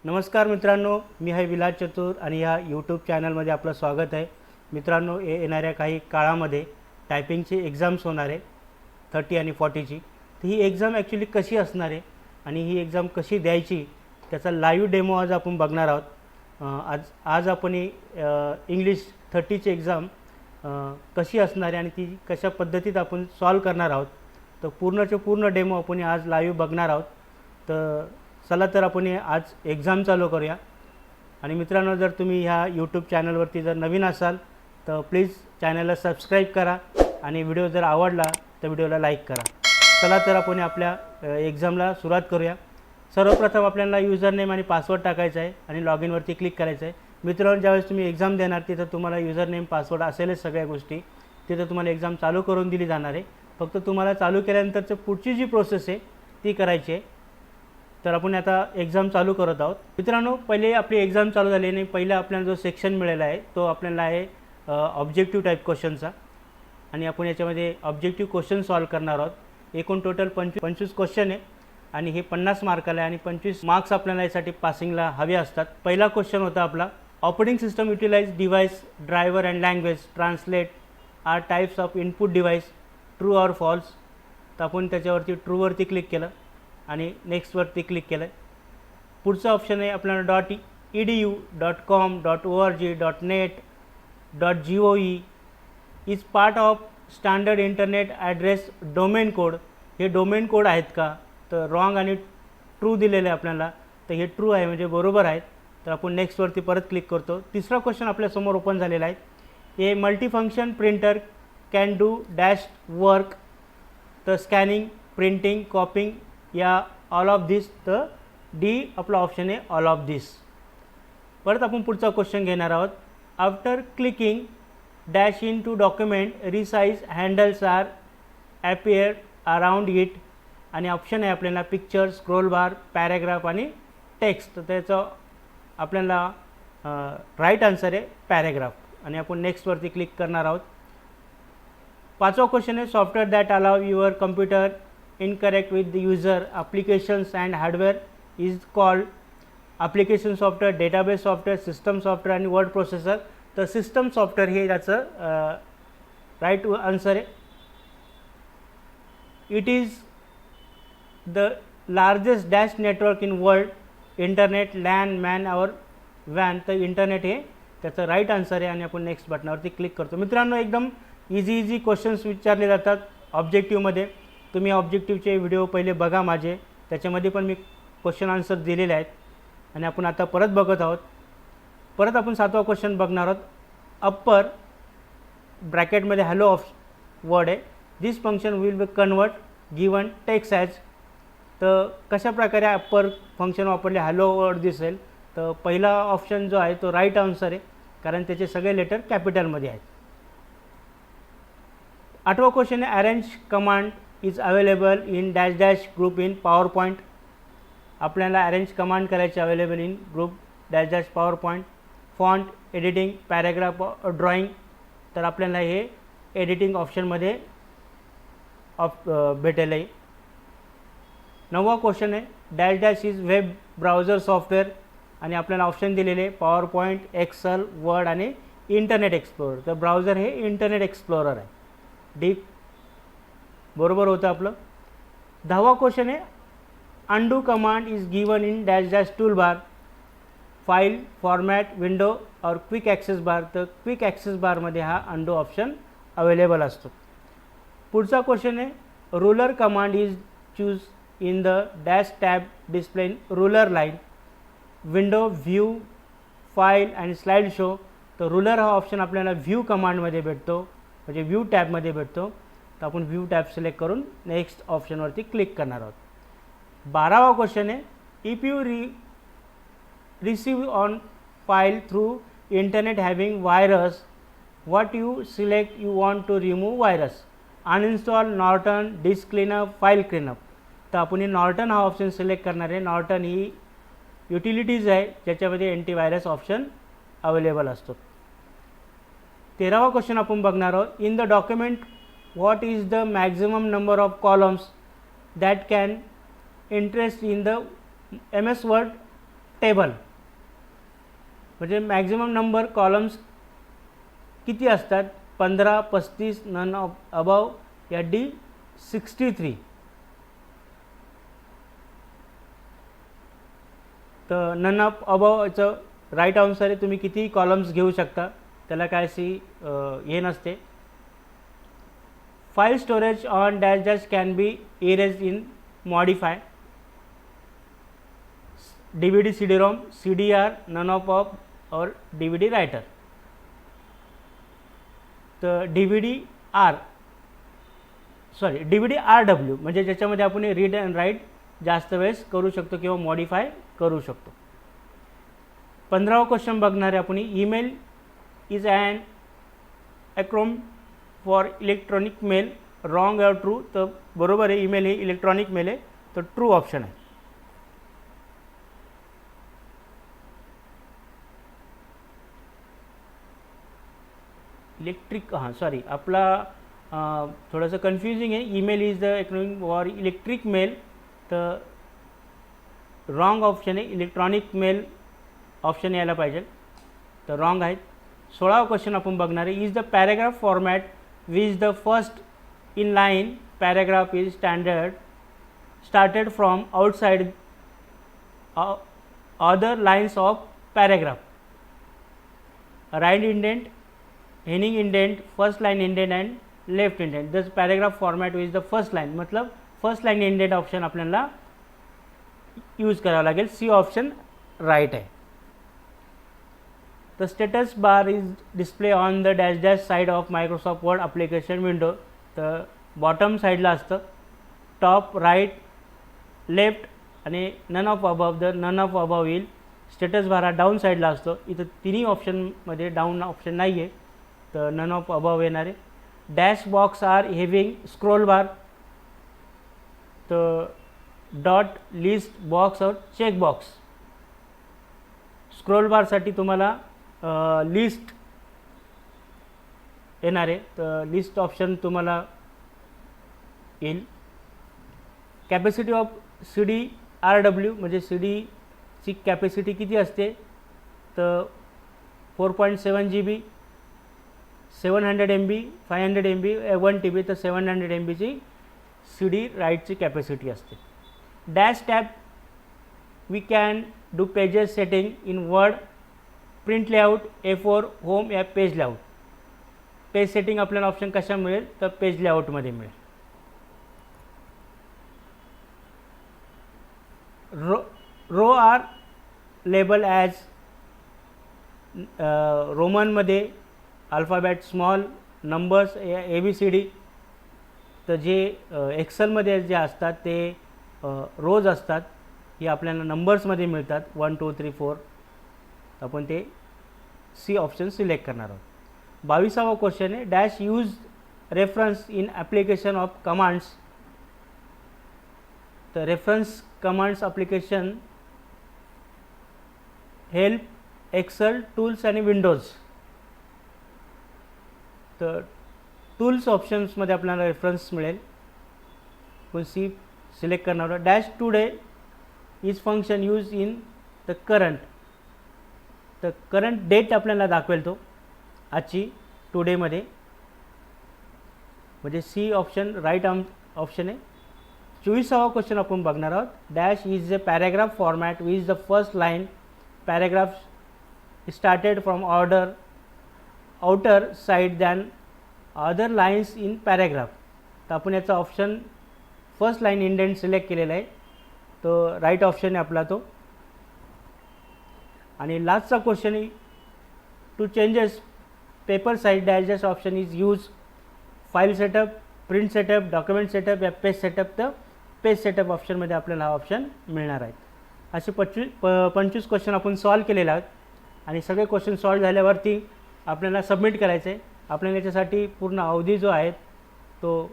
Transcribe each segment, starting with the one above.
नमस्कार मित्रांनो, मी आहे विलास चतुर आणि ह्या यूट्यूब चॅनलमध्ये आपलं स्वागत आहे. मित्रांनो, येणाऱ्या काही काळामध्ये टायपिंगची एक्झाम्स होणार आहे 30 आणि 40ची. तर ही एक्झाम ॲक्च्युली कशी असणार आहे आणि ही एक्झाम कशी द्यायची त्याचा लाईव्ह डेमो आज आपण बघणार आहोत. आज आपण इंग्लिश 30ची एक्झाम कशी असणार आहे आणि ती कशा पद्धतीत आपण सॉल्व करणार आहोत. तर पूर्णचे पूर्ण डेमो आपण आज लाईव्ह बघणार आहोत. तर चला तर आपण आज एक्झाम चालू करूया. आणि मित्रांनो, जर तुम्ही ह्या यूट्यूब चॅनलवरती जर नवीन असाल तर प्लीज चॅनलला सबस्क्राईब करा आणि व्हिडिओ जर आवडला तर व्हिडिओला लाईक करा. चला तर आपण आपल्या एक्झामला सुरुवात करूया. सर्वप्रथम आपल्याला युजर नेम आणि पासवर्ड टाकायचा आहे आणि लॉग इनवरती क्लिक करायचं आहे. मित्रांनो, ज्यावेळेस तुम्ही एक्झाम देणार तिथं तुम्हाला युजर नेम पासवर्ड असेलच सगळ्या गोष्टी. तिथं तुम्हाला एक्झाम चालू करून दिली जाणार आहे. फक्त तुम्हाला चालू केल्यानंतरचं पुढची जी प्रोसेस आहे ती करायची आहे. तर आपण आता एक्झाम चालू करत आहोत. मित्रांनो, पहिले आपली एक्झाम चालू झाली आणि पहिला आपल्याला जो सेक्शन मिळाला आहे तो आपल्याला आहे ऑब्जेक्टिव्ह टाईप क्वेश्चनचा. आणि आपण याच्यामध्ये ऑब्जेक्टिव्ह क्वेश्चन सॉल्व करणार आहोत. एकूण टोटल 25 क्वेश्चन आहे आणि हे 50 मार्काला आहे आणि 25 मार्क्स आपल्याला यासाठी पासिंगला हवे असतात. पहिला क्वेश्चन होता आपला, operating system utilize device driver and language translate are types of input device, true or false. तर आपण त्याच्यावरती ट्रूवरती क्लिक केलं आणि नेक्स्टवरती क्लिक केलं. पुढचं ऑप्शन आहे आपल्याला .edu, .com, .org, .net, .gov is part of standard internet address domain code. हे डोमेन कोड आहेत का? तर रॉंग आणि ट्रू दिलेलं आहे आपल्याला. तर हे ट्रू आहे म्हणजे बरोबर आहेत. तर आपण नेक्स्टवरती परत क्लिक करतो. तिसरा क्वेश्चन आपल्यासमोर ओपन झालेला आहे. A multifunction printer can do dash work. तर स्कॅनिंग, प्रिंटिंग, कॉपिंग या ऑल ऑफ दिस. तर डी आपला ऑप्शन आहे ऑल ऑफ दिस. परत आपण पुढचा क्वेश्चन घेणार आहोत. After clicking dash into document resize handles are appear around it. आणि ऑप्शन आहे आपल्याला पिक्चर, स्क्रोल बार, पॅरेग्राफ आणि टेक्स्ट. तर त्याचं आपल्याला राईट आन्सर आहे पॅरेग्राफ आणि आपण नेक्स्टवरती क्लिक करणार आहोत. पाचवा क्वेश्चन आहे, software that allow your computer incorrect with the user applications and hardware is called application software, database software, system software आणि word processor. तर सिस्टम सॉफ्टवेअर हे याचं राईट आन्सर आहे. It is the largest dash network in world, internet, LAN, man और van. तर internet हे त्याचं right answer आहे आणि आपण नेक्स्ट बटनावरती क्लिक करतो. मित्रांनो, एकदम इझी क्वेश्चन्स विचारले जातात ऑब्जेक्टिव्हमध्ये. तुम्ही ऑब्जेक्टिव्हचे व्हिडिओ पहिले बघा माझे, त्याच्यामध्ये पण मी क्वेश्चन आन्सर दिलेले आहेत. आणि आपण आता परत बघत आहोत. परत आपण 7वा क्वेश्चन बघणार आहोत. अप्पर ब्रॅकेटमध्ये हॅलो वर्ड आहे. This function will be convert given text as. तर कशा प्रकारे अप्पर फंक्शन वापरले हॅलो वर्ड दिसेल. तर पहिला ऑप्शन जो आहे तो राईट आन्सर आहे कारण त्याचे सगळे लेटर कॅपिटलमध्ये आहेत. 8वा क्वेश्चन आहे, arrange command is available in dash dash group in power point. आपल्याला अरेंज कमांड करायची available in group dash dash power point. Font, editing, paragraph, drawing. तर आपल्याला हे एडिटिंग ऑप्शनमध्ये भेटेल आहे. 9वा क्वेश्चन आहे, dash dash is web browser software. आणि आपल्याला ऑप्शन दिलेले पॉवर पॉईंट, एक्सेल, वर्ड आणि इंटरनेट एक्सप्लोरर. तर ब्राउझर हे इंटरनेट एक्सप्लोरर आहे. डी बरोबर होतं आपलं. 10वा क्वेश्चन आहे, undo command is given in dash dash tool bar, file, format, window और क्विक ॲक्सेस बार. तर क्विक ॲक्सेस बारमध्ये हा अंडू ऑप्शन अवेलेबल असतो. पुढचा क्वेश्चन आहे, ruler command is choose in the dash tab display in ruler line, window, view, file आणि slide show. तर ruler हा ऑप्शन आपल्याला व्ह्यू कमांडमध्ये भेटतो म्हणजे व्ह्यू टॅबमध्ये भेटतो. तर आपण व्ह्यू टॅब सिलेक्ट करून नेक्स्ट ऑप्शनवरती क्लिक करणार आहोत. 12वा क्वेश्चन आहे, if you receive on file through internet having virus, what you select you want to remove virus, uninstall, Norton, disk cleanup, file cleanup. तर आपण ही नॉर्टन हा ऑप्शन सिलेक्ट करणार आहे. नॉर्टन ही युटिलिटीज आहे ज्याच्यामध्ये अँटीव्हायरस ऑप्शन अवेलेबल असतो. 13वा question आपण बघणार आहोत. In the document what is the maximum number of columns that can interest in the MS Word table म्हणजे मॅक्झिमम नंबर कॉलम्स किती असतात 15, 35, नन अबाव या D63. तर नन अबावचं राईट आन्सर आहे. तुम्ही किती कॉलम्स घेऊ शकता, त्याला काय अशी हे नसते. File storage on dash dash can be erased in modify DVD CD-ROM CDR none of or DVD writer. तर DVD RW म्हणजे ज्याच्यामध्ये आपण रीड अँड राईट जास्त वेळेस करू शकतो किंवा मॉडिफाय करू शकतो. 15वा क्वेश्चन बघणार आहे आपण. Email is an acronym for electronic mail, wrong और ट्रू. तर बरोबर आहे, ईमेल हे इलेक्ट्रॉनिक मेल आहे, तर ट्रू ऑप्शन आहे. आपला थोडंसं कन्फ्युजिंग आहे. Email is the acronym for electric mail, तर रॉंग ऑप्शन आहे. इलेक्ट्रॉनिक मेल ऑप्शन यायला पाहिजे, तर रॉंग आहे. 16वा क्वेश्चन आपण बघणार आहे. Is the paragraph format which the first in line paragraph is started from outside other lines of paragraph. Right indent, heading indent, first line indent and left indent. This paragraph format is the first line. मतलब first line indent option आपल्याला use करावा लागेल. C option right आहे. The status bar is display on the dash dash side of Microsoft Word application window. तर bottom साईडला असतं. Top, right, left आणि none of above. The none of above येईल. Status bar हा down साईडला असतो. इथं तिन्ही ऑप्शनमध्ये डाऊन ऑप्शन नाही आहे, तर नन ऑफ अबव येणार आहे. Dash box are having scroll bar, तर dot, list, box or check box. Scroll बारसाठी तुम्हाला लिस्ट येणार आहे, तर लिस्ट ऑप्शन तुम्हाला येईल. कॅपॅसिटी ऑफ CD-RW म्हणजे CDची कॅपॅसिटी किती असते, तर 4.7 GB, 700 MB, 500 MB, 1 TB. तर 700 MBची CD राईटची कॅपॅसिटी असते. Dash tab we can do pages setting in Word, print layout, A4, home या पेज लेआउट. पेज सेटिंग आपल्याला ऑप्शन कशा मिळेल, तर पेज लेआउटमध्ये मिळेल. रो आर लेबल ॲज रोमनमध्ये अल्फाबेट स्मॉल, नंबर्स ABCD. तर जे एक्सेलमध्ये जे असतात ते रोज असतात, हे आपल्याला नंबर्समध्ये मिळतात 1 2 3 4. आपण ते सी ऑप्शन सिलेक्ट करणार आहोत. 22वा क्वेश्चन आहे. Dash use reference in application of commands. तर reference commands application help, Excel, tools आणि विंडोज. तर टूल्स ऑप्शन्समध्ये आपल्याला रेफरन्स मिळेल. आपण सी सिलेक्ट करणार आहोत. Dash today is function use in the current. तर करंट डेट आपल्याला दाखवेल तो आजची टुडेमध्ये, म्हणजे सी ऑप्शन राईट ऑप्शन आहे. 24वा क्वेश्चन आपण बघणार आहोत. Dash is a paragraph format which the first line paragraph started from outer side than other lines in paragraph. तर आपण याचा option first line indent select केलेला आहे, तो राईट ऑप्शन आहे आपला तो. आणि लास्टचा क्वेश्चन आहे. To changes paper size dash dash option is use file setup, print setup, document setup या पेज सेटअप. तर पेज सेटअप ऑप्शनमध्ये आपल्याला हा ऑप्शन मिळणार आहे. असे 25 क्वेश्चन आपण सॉल्व केलेले आहेत. आणि सगळे क्वेश्चन सॉल्व झाल्यावरती आपल्याला सबमिट करायचं आहे. आपल्याला याच्यासाठी पूर्ण अवधी जो आहे तो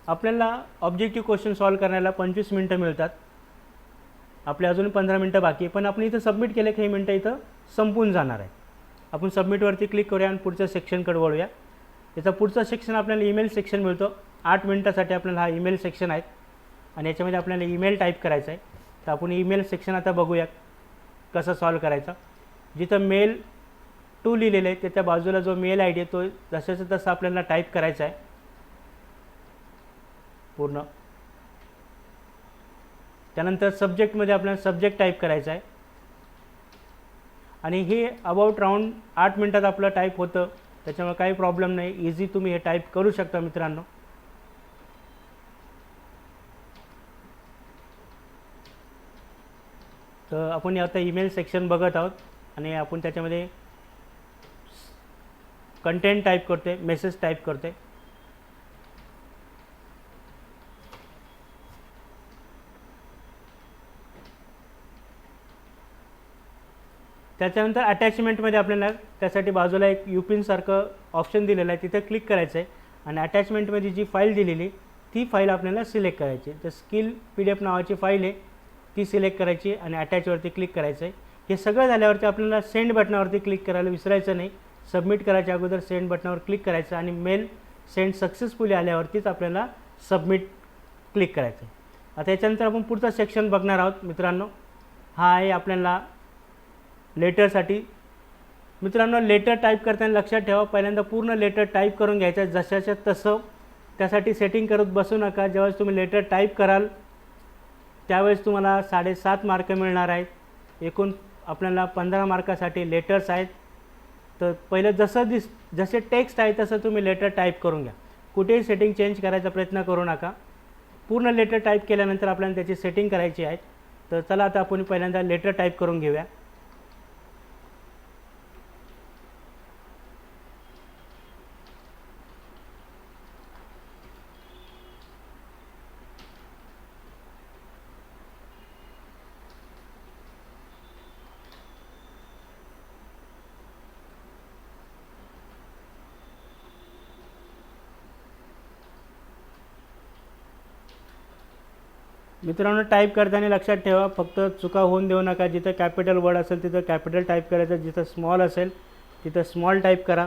आपल्याला ऑब्जेक्टिव्ह क्वेश्चन सॉल्व करण्याला 25 मिनटं मिळतात. आपले अजून 15 मिनटं बाकी आहे, पण आपण इथं सबमिट केलं की हे मिनटं इथं संपून जाणार आहे. आपण सबमिटवरती क्लिक करूया आणि पुढच्या सेक्शनकडे वळूया. याचा पुढचा सेक्शन आपल्याला ईमेल सेक्शन मिळतो. 8 मिनिटासाठी आपल्याला हा ईमेल सेक्शन आहे आणि याच्यामध्ये आपल्याला ईमेल टाईप करायचा आहे. तर आपण ईमेल सेक्शन आता बघूया कसं सॉल्व करायचा. जिथं मेल टू लिहिलेलं आहे त्याच्या बाजूला जो मेल आय डी आहे तो जशाचं तसं आपल्याला टाईप करायचा आहे पूर्ण. त्यानंतर सब्जेक्टमध्ये आपल्याला सब्जेक्ट टाईप करायचा आहे आणि हे अबाउट राऊंड 8 मिनिटात आपलं टाईप होतं, त्याच्यामुळे काही प्रॉब्लेम नाही, इझी तुम्ही हे टाईप करू शकता मित्रांनो. तर आपण आता ईमेल सेक्शन बघत आहोत आणि आपण त्याच्यामध्ये कंटेंट टाईप करतोय, मेसेज टाईप करतोय. त्याच्यानंतर अटॅचमेंटमध्ये आपल्याला त्यासाठी बाजूला एक यूपिनसारखं ऑप्शन दिलेलं आहे, तिथे क्लिक करायचं आहे आणि अटॅचमेंटमध्ये जी फाईल दिलेली ती फाईल आपल्याला सिलेक्ट करायची. तर स्किल PDF नावाची फाईल आहे ती सिलेक्ट करायची आणि अटॅचवरती क्लिक करायचं आहे. हे सगळं झाल्यावरती आपल्याला सेंड बटनावरती क्लिक करायला विसरायचं नाही. सबमिट करायच्या अगोदर सेंड बटनावर क्लिक करायचं आणि मेल सेंड सक्सेसफुली आल्यावरतीच आपल्याला सबमिट क्लिक करायचं आहे. आता याच्यानंतर आपण पुढचा सेक्शन बघणार आहोत मित्रांनो. हा आहे आपल्याला लेटरसाठी. मित्रांनो लेटर टाईप करताना लक्षात ठेवा, पहिल्यांदा पूर्ण लेटर टाईप करून घ्यायचं जशाच्या तसं. त्यासाठी सेटिंग करत बसू नका. जेव्हा तुम्ही लेटर टाईप कराल त्यावेळेस तुम्हाला 7.5 मार्क मिळणार आहेत. एकूण आपल्याला 15 मार्कासाठी लेटर्स आहेत. तर पहिलं जसे टेक्स्ट आहे तसं तुम्ही लेटर टाईप करून घ्या. कुठेही सेटिंग चेंज करायचा प्रयत्न करू नका. पूर्ण लेटर टाईप केल्यानंतर आपल्याला त्याची सेटिंग करायची आहे. तर चला आता आपण पहिल्यांदा लेटर टाईप करून घेऊया. मित्रांनो टाईप करताना लक्षात ठेवा, फक्त चुका होऊन देऊ नका. जिथं कॅपिटल वर्ड असेल तिथं कॅपिटल टाईप करायचं, जिथं स्मॉल असेल तिथं स्मॉल टाईप करा.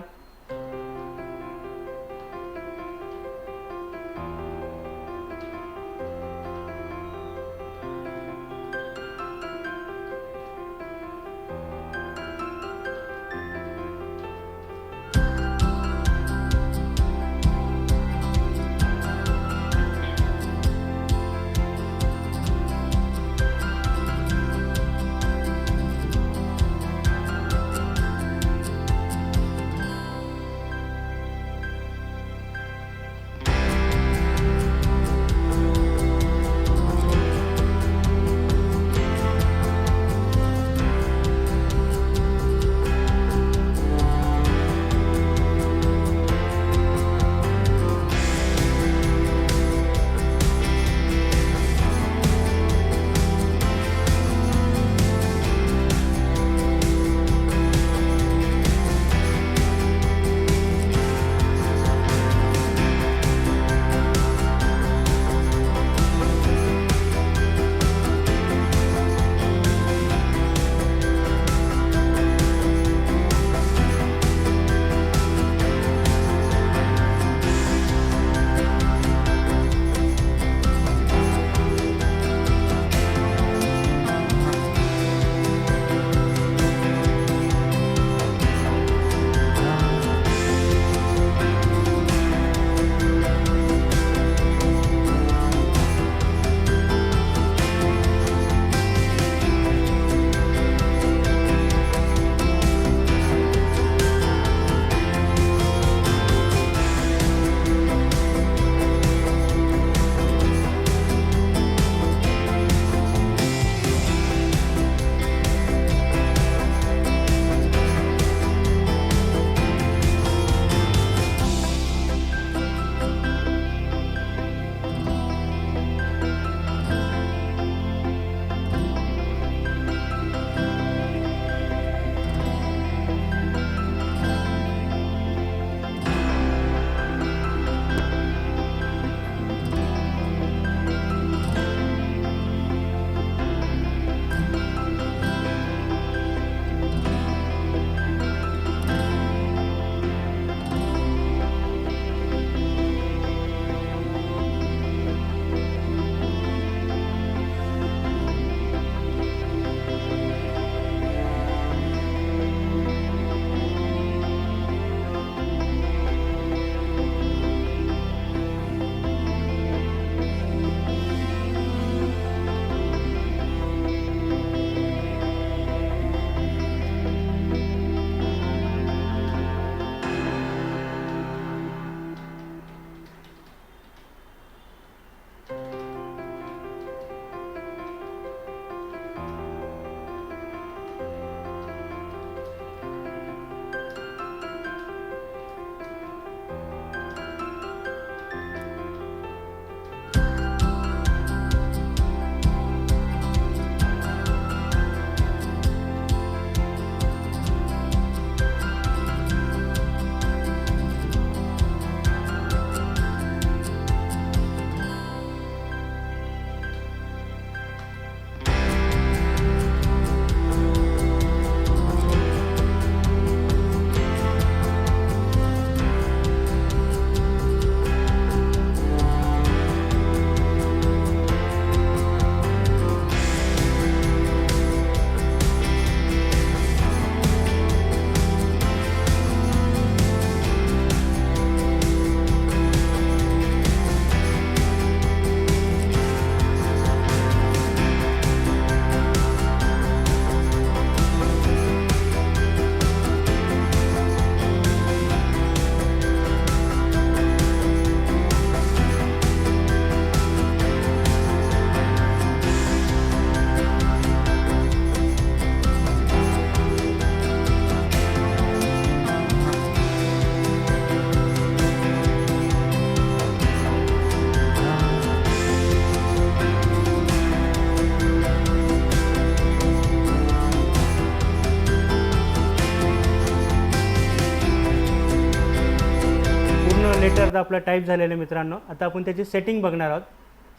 लेटर आपलं टाईप झालेलं आहे मित्रांनो. आता आपण त्याची सेटिंग बघणार आहोत.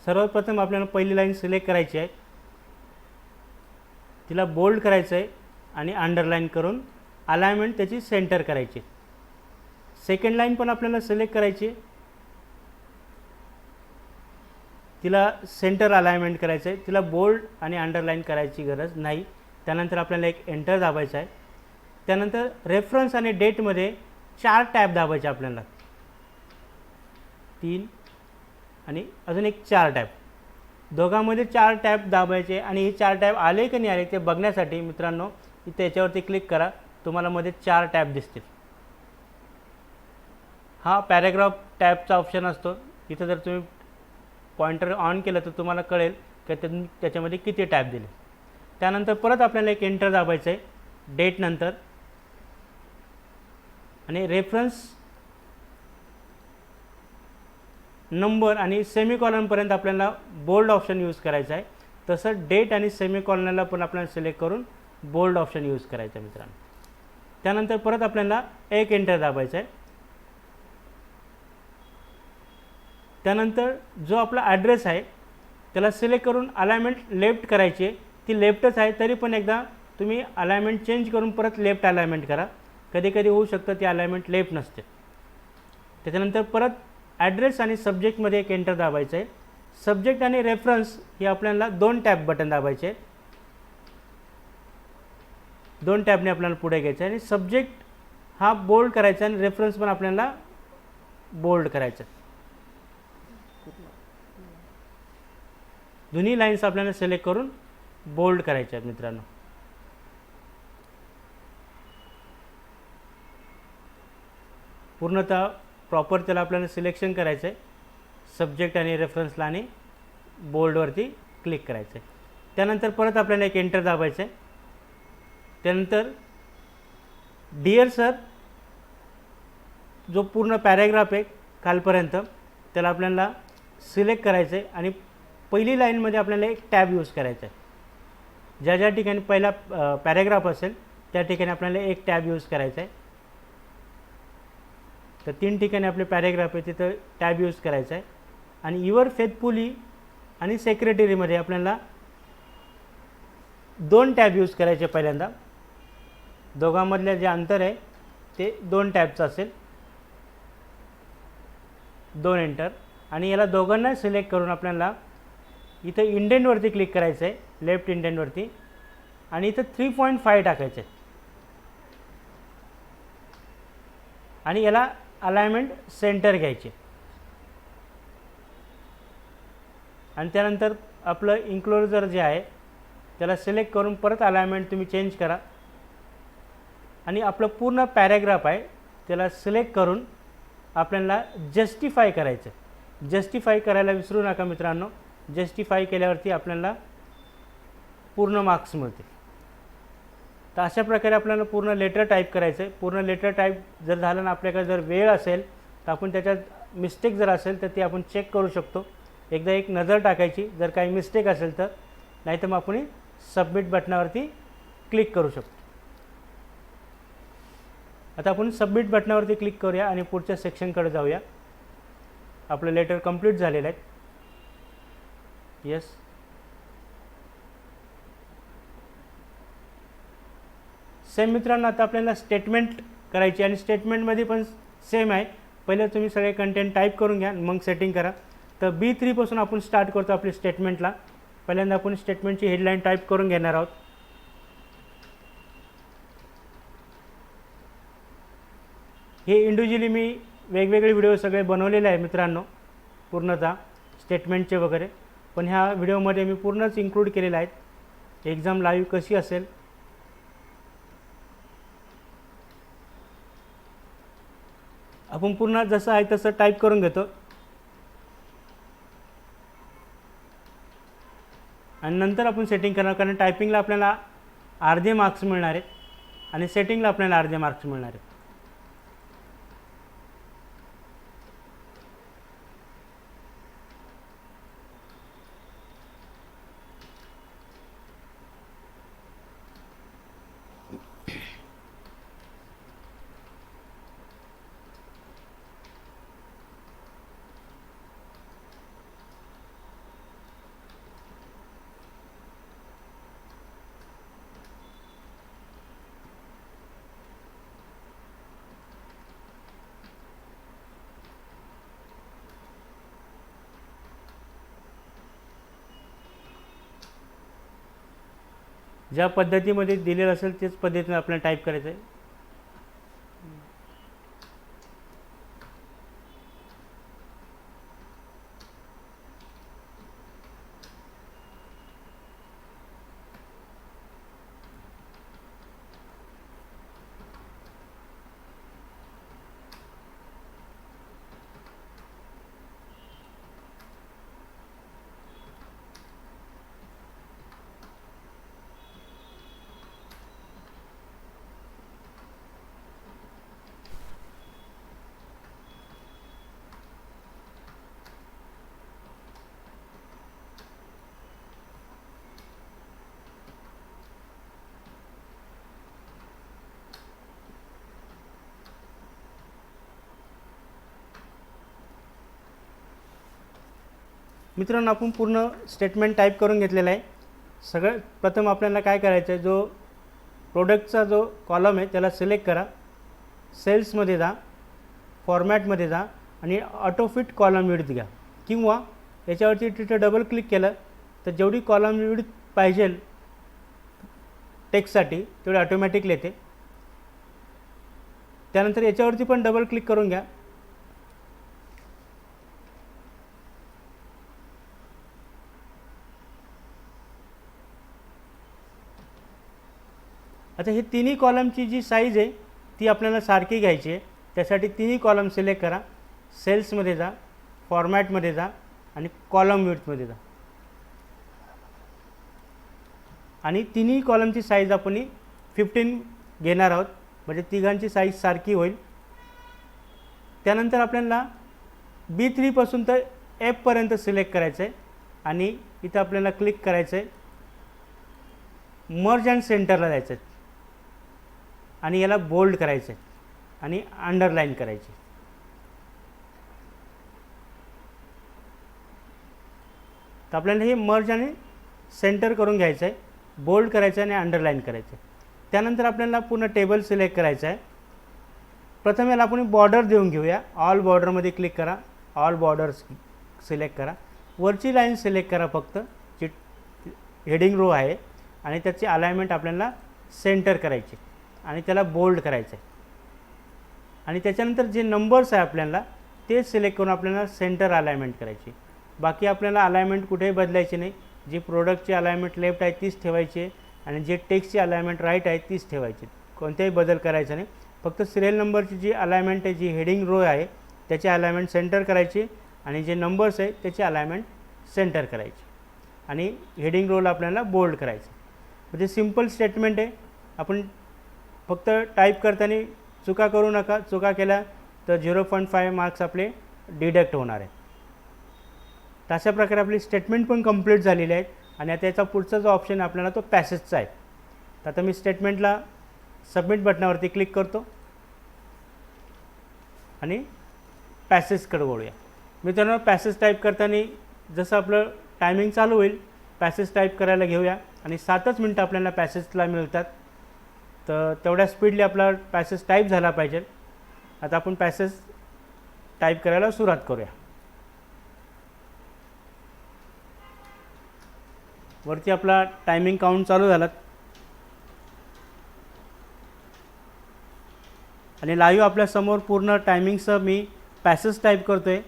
सर्वात प्रथम आपल्याला पहिली लाईन सिलेक्ट करायची आहे, तिला बोल्ड करायचं आहे आणि अंडरलाईन करून अलाइनमेंट त्याची सेंटर करायची. सेकंड लाईन पण आपल्याला सिलेक्ट करायची, तिला सेंटर अलाइनमेंट करायचं आहे, तिला बोल्ड आणि अंडरलाईन करायची गरज नाही. त्यानंतर आपल्याला एक एंटर दाबायचा आहे. त्यानंतर रेफरन्स आणि डेटमध्ये 4 टॅब दाबायचे आपल्याला, 3 आणि अजून एक 4 टॅब, दोघांमध्ये 4 टॅब दाबायचे. आणि हे 4 टॅब आले की नाही आले ते बघण्यासाठी मित्रांनो इथे याच्यावरती क्लिक करा, तुम्हाला मध्ये 4 टॅब दिसतील. हा पॅराग्राफ टॅबचा ऑप्शन असतो. इथं जर तुम्ही पॉइंटर ऑन केलं तर तुम्हाला कळेल की त्याच्यामध्ये किती टॅब दिले. त्यानंतर परत आपल्याला एक एंटर दाबायचं आहे डेट नंतर, आणि रेफरन्स नंबर आणि सेमीकॉलनपर्यंत आपल्याला बोल्ड ऑप्शन यूज करायचा आहे. तसं डेट आणि सेमीकॉलनला पण आपल्याला सिलेक्ट करून बोल्ड ऑप्शन यूज करायचा आहे मित्रांनो. त्यानंतर परत आपल्याला एक एंटर दाबायचा आहे. त्यानंतर जो आपला ॲड्रेस आहे त्याला सिलेक्ट करून अलाइनमेंट लेफ्ट करायची आहे. ती लेफ्टच आहे तरी पण एकदा तुम्ही अलाइनमेंट चेंज करून परत लेफ्ट अलाइनमेंट करा, कधी कधी होऊ शकतं ती अलाइनमेंट लेफ्ट नसते. त्याच्यानंतर परत ॲड्रेस आणि सब्जेक्टमध्ये एक एंटर दाबायचं आहे. सब्जेक्ट आणि रेफरन्स हे आपल्याला 2 टॅब बटन दाबायचे आहेत, 2 टॅबने आपल्याला पुढे घ्यायचं आहे. आणि सब्जेक्ट हा बोल्ड करायचा आणि रेफरन्स पण आपल्याला बोल्ड करायचं. दोन्ही लाईन्स आपल्याला सिलेक्ट करून बोल्ड करायच्या आहेत मित्रांनो. पूर्णतः प्रॉपर त्याला आपल्याला सिलेक्शन करायचं आहे, सब्जेक्ट आणि रेफरन्सला, आणि बोल्डवरती क्लिक करायचं आहे. त्यानंतर परत आपल्याला एक एंटर दाबायचं आहे. त्यानंतर डिअर सर जो पूर्ण पॅराग्राफ आहे खालपर्यंत त्याला आपल्याला सिलेक्ट करायचं आहे आणि पहिली लाईनमध्ये आपल्याला एक टॅब यूज करायचा आहे. ज्या ज्या ठिकाणी पहिला पॅराग्राफ असेल त्या ठिकाणी आपल्याला एक टॅब यूज करायचा आहे. तर 3 ठिकाणी आपले पॅराग्राफ आहे तिथं टॅब यूज करायचा आहे. आणि युअर फेथफुली आणि सेक्रेटरीमध्ये आपल्याला 2 टॅब यूज करायचे. पहिल्यांदा दोघांमधलं जे अंतर आहे ते 2 टॅबचं असेल. 2 एंटर, आणि याला दोघांना सिलेक्ट करून आपल्याला इथं इंडेंटवरती क्लिक करायचं आहे, लेफ्ट इंडेंटवरती, आणि इथं 3.5 टाकायचं आहे. आणि याला अलाइनमेंट सेंटर घ्यायचे. आणि त्यानंतर आपलं इन्क्लोजर जे आहे त्याला सिलेक्ट करून परत अलाइनमेंट तुम्ही चेंज करा. आणि आपलं पूर्ण पॅराग्राफ आहे त्याला सिलेक्ट करून आपल्याला जस्टिफाय करायचं. जस्टिफाय करायला विसरू नका मित्रांनो. जस्टिफाय केल्यावरती आपल्याला पूर्ण मार्क्स मिळते. तर अशा प्रकारे आपल्याला पूर्ण लेटर टाईप करायचं आहे. पूर्ण लेटर टाईप जर झालं ना, आपल्याकडे जर वेळ असेल तर आपण त्याच्यात मिस्टेक जर असेल तर ती आपण चेक करू शकतो. एकदा एक नजर टाकायची, जर काही मिस्टेक असेल तर, नाहीतर मग आपण सबमिट बटनावरती क्लिक करू शकतो. आता आपण सबमिट बटनावरती क्लिक करूया आणि पुढच्या सेक्शनकडे जाऊया. आपलं लेटर कंप्लीट झालेलं आहे. येस, सेम मित्रांनो आता आपल्याला स्टेटमेंट करायची, आणि स्टेटमेंटमध्ये पण सेम आहे. पहिले तुम्ही सगळे कंटेंट टाईप करून घ्या, मग सेटिंग करा. तर B3 पासून आपण स्टार्ट करतो आपली स्टेटमेंटला. पहिल्यांदा आपण स्टेटमेंटची हेडलाईन टाईप करून घेणार आहोत. हे इंडिव्हिज्युअली मी वेगवेगळे व्हिडिओ सगळे बनवलेले आहे मित्रांनो, पूर्णतः स्टेटमेंटचे वगैरे. पण ह्या व्हिडिओमध्ये मी पूर्णच इन्क्लूड केलेले आहेत. एक्झाम लाईव्ह कशी असेल, आपण पूर्ण जसं आहे तसं टाईप करून घेतो. आणि नंतर आपण सेटिंग करणार, कारण टायपिंगला आपल्याला अर्धे मार्क्स मिळणार आहेत आणि सेटिंगला आपल्याला अर्धे मार्क्स मिळणार आहेत. ज्या पद्धतीमध्ये दिलेलं असेल तेच पद्धतीने आपल्याला टाईप करायचं आहे. मित्रांनो, आपण पूर्ण स्टेटमेंट टाईप करून घेतलेलं आहे. सगळं प्रथम आपल्याला काय करायचं आहे, जो प्रोडक्टचा जो कॉलम आहे त्याला सिलेक्ट करा, सेल्समध्ये जा, फॉर्मॅटमध्ये जा आणि ऑटोफिट कॉलम विड्थ घ्या. किंवा याच्यावरती तिथं डबल क्लिक केलं तर जेवढी कॉलम विड्थ पाहिजे टेक्स्टसाठी तेवढी ऑटोमॅटिकली येते. त्यानंतर याच्यावरती पण डबल क्लिक करून घ्या. आता हे तिन्ही कॉलमची जी साईज आहे ती आपल्याला सारखी घ्यायची आहे. त्यासाठी तिन्ही कॉलम सिलेक्ट करा, सेल्समध्ये जा, फॉर्मॅटमध्ये जा आणि कॉलम विड्थमध्ये जा आणि तिन्ही कॉलमची साईज आपण 15 घेणार आहोत, म्हणजे तिघांची साईज सारखी होईल. त्यानंतर आपल्याला B3 पासून तर F पर्यंत सिलेक्ट करायचं आहे आणि इथं आपल्याला क्लिक करायचं आहे, मर्ज अँड सेंटरला जायचं आहे आणि याला बोल्ड करायचं आहे आणि अंडरलाईन करायचे. तर आपल्याला हे मर्ज आणि सेंटर करून घ्यायचं आहे, बोल्ड करायचं आहे आणि अंडरलाईन करायचं आहे. त्यानंतर आपल्याला पूर्ण टेबल सिलेक्ट करायचं आहे. प्रथम याला आपण बॉर्डर देऊन घेऊया. ऑल बॉर्डरमध्ये क्लिक करा, ऑल बॉर्डर्स सिलेक्ट करा, वरची लाईन सिलेक्ट करा फक्त जी हेडिंग रो आहे आणि त्याची अलाइनमेंट आपल्याला सेंटर करायची आणि त्याला बोल्ड करायचं आहे. आणि त्याच्यानंतर जे नंबर्स आहे आपल्याला ते सिलेक्ट करून आपल्याला सेंटर अलाइनमेंट करायची. बाकी आपल्याला अलाइनमेंट कुठेही बदलायची नाही. जी प्रोडक्टची अलाइनमेंट लेफ्ट आहे तीच ठेवायची आहे आणि जे टेक्स्टची अलाइनमेंट राईट आहे तीच ठेवायची. कोणत्याही बदल करायचा नाही. फक्त सिरियल नंबरची जी अलाइनमेंट आहे, जी हेडिंग रो आहे त्याची अलाइनमेंट सेंटर करायची आणि जे नंबर्स आहे त्याची अलाइनमेंट सेंटर करायची आणि हेडिंग रोला आपल्याला बोल्ड करायचं. म्हणजे सिंपल स्टेटमेंट आहे. आपण फक्त टाईप करताना चुका करू नका. चुका केल्या तर 0.5 मार्क्स आपले डिडक्ट होणार आहेत. तर अशा प्रकारे आपली स्टेटमेंट पण कंप्लीट झालेली आहेत. आणि आता याचा पुढचा जो ऑप्शन आहे आपल्याला तो पॅसेजचा आहे. तर आता मी स्टेटमेंटला सबमिट बटनावरती क्लिक करतो आणि पॅसेजकडे वळूया. मित्रांनो, पॅसेज टाईप करताना जसं आपलं टायमिंग चालू होईल पॅसेज टाईप करायला घेऊया आणि 7च मिनटं आपल्याला पॅसेजला मिळतात. तर तेवढ्या स्पीडली आपला पॅसेज टाईप झाला पाहिजे. आता आपण पॅसेज टाईप करायला सुरुवात करूया. वरती आपला टायमिंग काउंट चालू झाला आणि लाईव्ह आपल्यासमोर पूर्ण टायमिंगसह मी पॅसेज टाईप करतो आहे.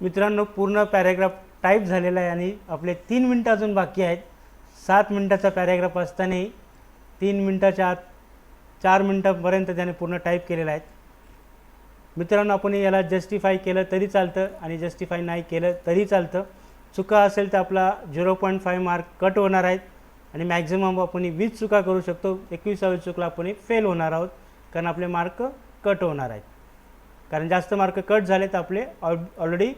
मित्रांनो पूर्ण पॅरेग्राफ टाईप झालेला आहे आणि आपले 3 मिनटं अजून बाकी आहेत. 7 मिनटाचा पॅरेग्राफ असतानाही 3 मिनटाच्या आत 4 मिनटापर्यंत त्याने पूर्ण टाईप केलेला आहे. मित्रांनो आपण याला जस्टिफाय केलं तरी चालतं आणि जस्टिफाय नाही केलं तरी चालतं. चुका असेल तर आपला 0.5 मार्क कट होणार आहेत आणि मॅक्झिमम आपण 20 चुका करू शकतो. 21व्या चुकला आपण फेल होणार आहोत कारण आपले मार्क कट होणार आहेत. कारण जास्त मार्क कट झाले तर आपले ऑलरेडी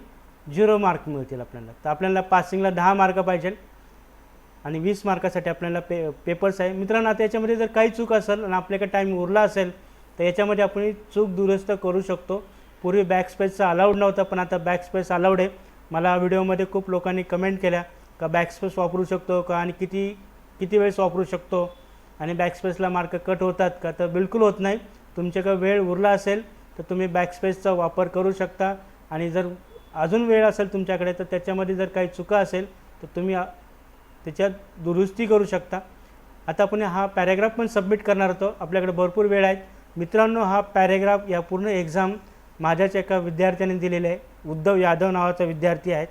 0 मार्क मिळतील आपल्याला. तर आपल्याला पासिंगला 10 मार्क पाहिजे आणि 20 मार्कासाठी आपल्याला पेपर्स आहे. मित्रांनो आता याच्यामध्ये जर काही चूक असेल आणि आपल्याकडे टाईम उरला असेल तर याच्यामध्ये आपण चूक दुरुस्त करू शकतो. पूर्वी बॅकस्पेसचा अलाउड नव्हता पण आता बॅकस्पेस अलाउड आहे. मला व्हिडिओमध्ये खूप लोकांनी कमेंट केल्या का बॅकस्पेस वापरू शकतो का आणि किती वेळेस वापरू शकतो आणि बॅकस्पेसला मार्क कट होतात का. तर बिलकुल होत नाही. तुमच्याकडे वेळ उरला असेल तर तुम्ही बॅकस्पेसचा वापर करू शकता आणि जर अजून वेळ असेल तुमच्याकडे तर त्याच्यामध्ये जर काही चुका असेल तर तुम्ही त्याच्यात दुरुस्ती करू शकता. आता आपण हा पॅरेग्राफ पण सबमिट करणार होतो. आपल्याकडे भरपूर वेळ आहे. मित्रांनो हा पॅरेग्राफ या पूर्ण एक्झाम माझ्याच एका विद्यार्थ्याने दिलेले आहे. उद्धव यादव नावाचा विद्यार्थी आहे.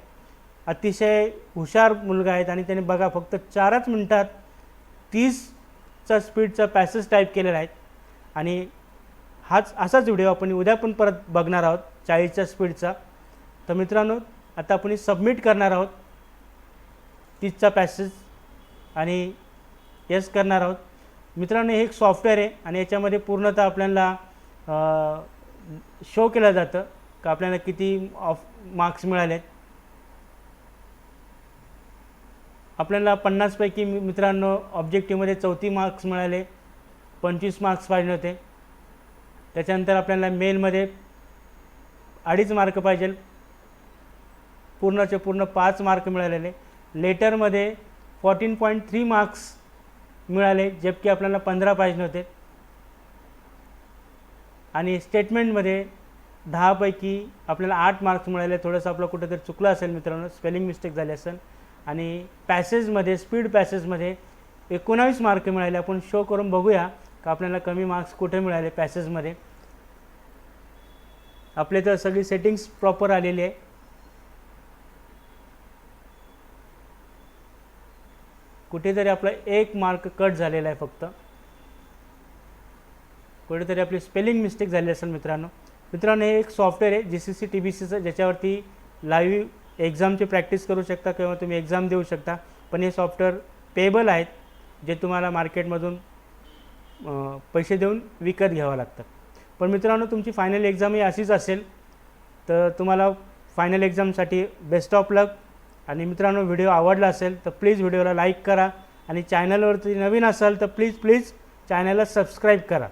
अतिशय हुशार मुलगा आहे आणि त्याने बघा फक्त 4च मिनटात 30चा स्पीडचा पॅसेज टाईप केलेला आहे आणि असाच व्हिडिओ आपण उद्या पण परत बघणार आहोत 40च्या स्पीडचा. तर मित्रांनो आता आपण सबमिट करणार आहोत 30चा पॅसेज आणि यस करणार आहोत. मित्रांनो हे एक सॉफ्टवेअर आहे आणि याच्यामध्ये पूर्णतः आपल्याला शो केलं जातं का आपल्याला किती मार्क्स मिळालेत. आपल्याला 50 पैकी मित्रांनो ऑब्जेक्टिव्हमध्ये 34 मार्क्स मिळाले. 25 मार्क्स पाहिजे होते. त्याच्यानंतर आपल्याला मेलमध्ये 2.5 मार्क पाहिजे. पूर्णचे पूर्ण 5 मार्क मिळालेले. लेटरमध्ये 14.3 मार्क्स मिळाले जबकि आपल्याला 15 पाहिजे होते. आणि स्टेटमेंटमध्ये 10 पैकी आपल्याला 8 मार्क्स मिळाले. थोडंसं आपलं कुठेतरी चुकलं असेल मित्रांनो, स्पेलिंग मिस्टेक झाली असेल. आणि पॅसेजमध्ये स्पीड पॅसेजमध्ये 19 मार्क मिळाले. आपण शो करून बघूया का आपल्याला कमी मार्क्स कुठे मिळाले पॅसेजमध्ये. आपले तर सगळी सेटिंग्स प्रॉपर आलेली आहे. कुठेतरी आपला 1 मार्क कट झालेला आहे फक्त. कुठेतरी आपली स्पेलिंग मिस्टेक झाली असेल मित्रांनो. हे एक सॉफ्टवेअर आहे GCC TBCचं ज्याच्यावरती लाईव्ह एक्झामची प्रॅक्टिस करू शकता किंवा तुम्ही एक्झाम देऊ शकता. पण हे सॉफ्टवेअर पेबल आहेत जे तुम्हाला मार्केटमधून पैसे देऊन विकत घ्यावं लागतं. पण मित्रांनो तुमची फायनल एक्झाम ही अशीच असेल. तर तुम्हाला फायनल एक्झामसाठी बेस्ट ऑफ लक. आणि मित्रांनो व्हिडिओ आवडला असेल तर प्लीज व्हिडिओला लाईक करा आणि चॅनलवरती नवीन असाल तर प्लीज चॅनलला सबस्क्राईब करा.